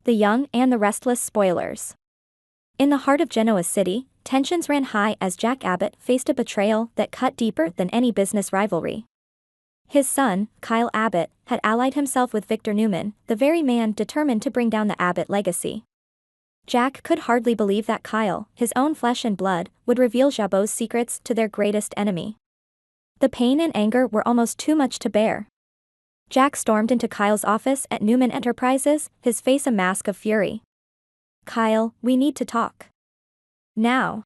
the young and the restless spoilers. In the heart of Genoa City, tensions ran high as Jack Abbott faced a betrayal that cut deeper than any business rivalry. His son, Kyle Abbott, had allied himself with Victor Newman, the very man determined to bring down the Abbott legacy. Jack could hardly believe that Kyle, his own flesh and blood, would reveal Jabot's secrets to their greatest enemy. The pain and anger were almost too much to bear. Jack stormed into Kyle's office at Newman Enterprises, his face a mask of fury. "Kyle, we need to talk. Now."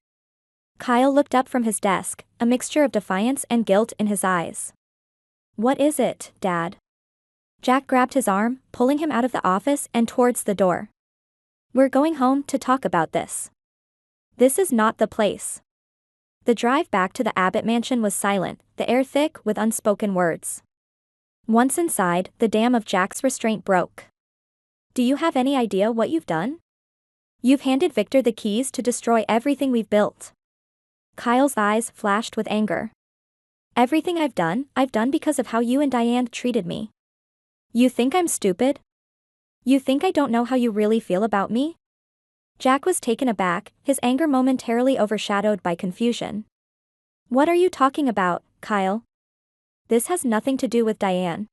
Kyle looked up from his desk, a mixture of defiance and guilt in his eyes. "What is it, Dad?" Jack grabbed his arm, pulling him out of the office and towards the door. "We're going home to talk about this. This is not the place." The drive back to the Abbott mansion was silent, the air thick with unspoken words. Once inside, the dam of Jack's restraint broke. "Do you have any idea what you've done? You've handed Victor the keys to destroy everything we've built." Kyle's eyes flashed with anger. "Everything I've done because of how you and Diane treated me. You think I'm stupid? You think I don't know how you really feel about me?" Jack was taken aback, his anger momentarily overshadowed by confusion. "What are you talking about, Kyle? This has nothing to do with Diane.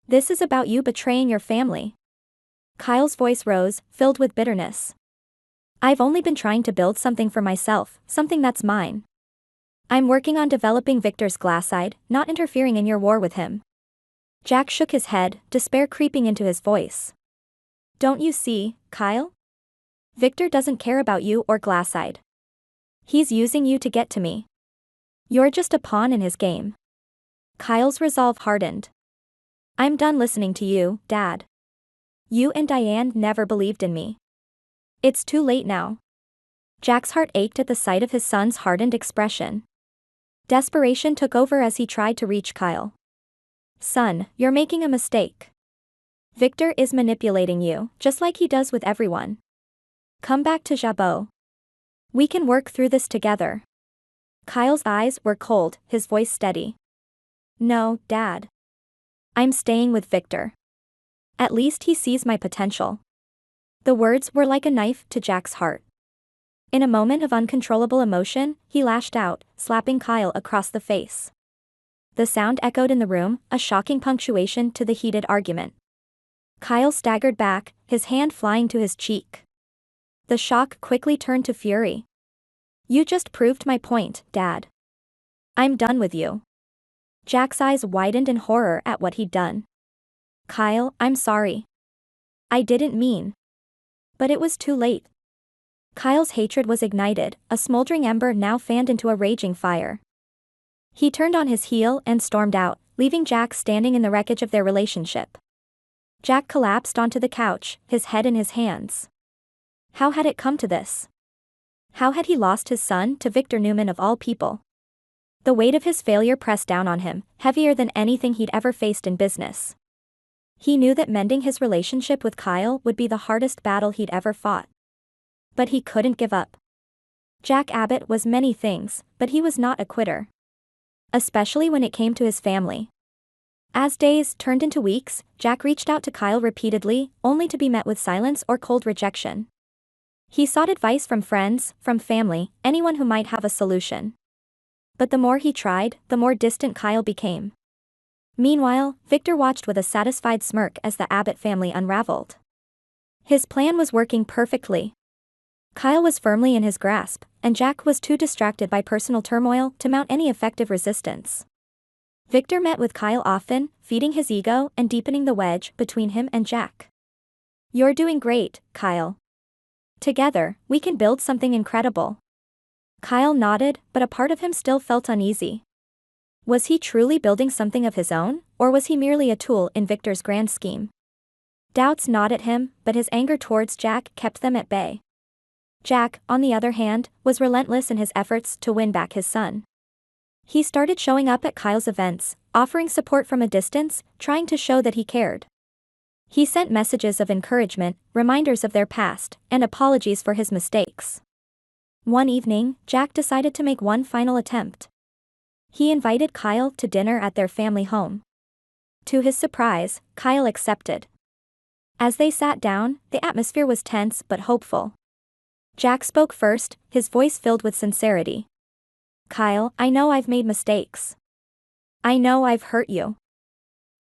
This is about you betraying your family." Kyle's voice rose, filled with bitterness. "I've only been trying to build something for myself, something that's mine. I'm working on developing Victor's glasside, not interfering in your war with him." Jack shook his head, despair creeping into his voice. "Don't you see, Kyle? Victor doesn't care about you or glasside. He's using you to get to me. You're just a pawn in his game." Kyle's resolve hardened. "I'm done listening to you, Dad. You and Diane never believed in me. It's too late now." Jack's heart ached at the sight of his son's hardened expression. Desperation took over as he tried to reach Kyle. "Son, you're making a mistake. Victor is manipulating you, just like he does with everyone. Come back to Jabot. We can work through this together." Kyle's eyes were cold, his voice steady. "No, Dad. I'm staying with Victor. At least he sees my potential." The words were like a knife to Jack's heart. In a moment of uncontrollable emotion, he lashed out, slapping Kyle across the face. The sound echoed in the room, a shocking punctuation to the heated argument. Kyle staggered back, his hand flying to his cheek. The shock quickly turned to fury. "You just proved my point, Dad. I'm done with you." Jack's eyes widened in horror at what he'd done. "Kyle, I'm sorry. I didn't mean." But it was too late. Kyle's hatred was ignited, a smoldering ember now fanned into a raging fire. He turned on his heel and stormed out, leaving Jack standing in the wreckage of their relationship. Jack collapsed onto the couch, his head in his hands. How had it come to this? How had he lost his son to Victor Newman of all people? The weight of his failure pressed down on him, heavier than anything he'd ever faced in business. He knew that mending his relationship with Kyle would be the hardest battle he'd ever fought. But he couldn't give up. Jack Abbott was many things, but he was not a quitter. Especially when it came to his family. As days turned into weeks, Jack reached out to Kyle repeatedly, only to be met with silence or cold rejection. He sought advice from friends, from family, anyone who might have a solution. But the more he tried, the more distant Kyle became. Meanwhile, Victor watched with a satisfied smirk as the Abbott family unraveled. His plan was working perfectly. Kyle was firmly in his grasp, and Jack was too distracted by personal turmoil to mount any effective resistance. Victor met with Kyle often, feeding his ego and deepening the wedge between him and Jack. "You're doing great, Kyle. Together, we can build something incredible." Kyle nodded, but a part of him still felt uneasy. Was he truly building something of his own, or was he merely a tool in Victor's grand scheme? Doubts gnawed at him, but his anger towards Jack kept them at bay. Jack, on the other hand, was relentless in his efforts to win back his son. He started showing up at Kyle's events, offering support from a distance, trying to show that he cared. He sent messages of encouragement, reminders of their past, and apologies for his mistakes. One evening, Jack decided to make one final attempt. He invited Kyle to dinner at their family home. To his surprise, Kyle accepted. As they sat down, the atmosphere was tense but hopeful. Jack spoke first, his voice filled with sincerity. "Kyle, I know I've made mistakes. I know I've hurt you.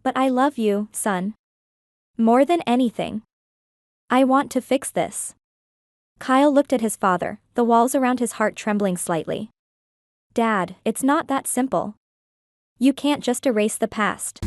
But I love you, son. More than anything. I want to fix this." Kyle looked at his father, the walls around his heart trembling slightly. "Dad, it's not that simple. You can't just erase the past.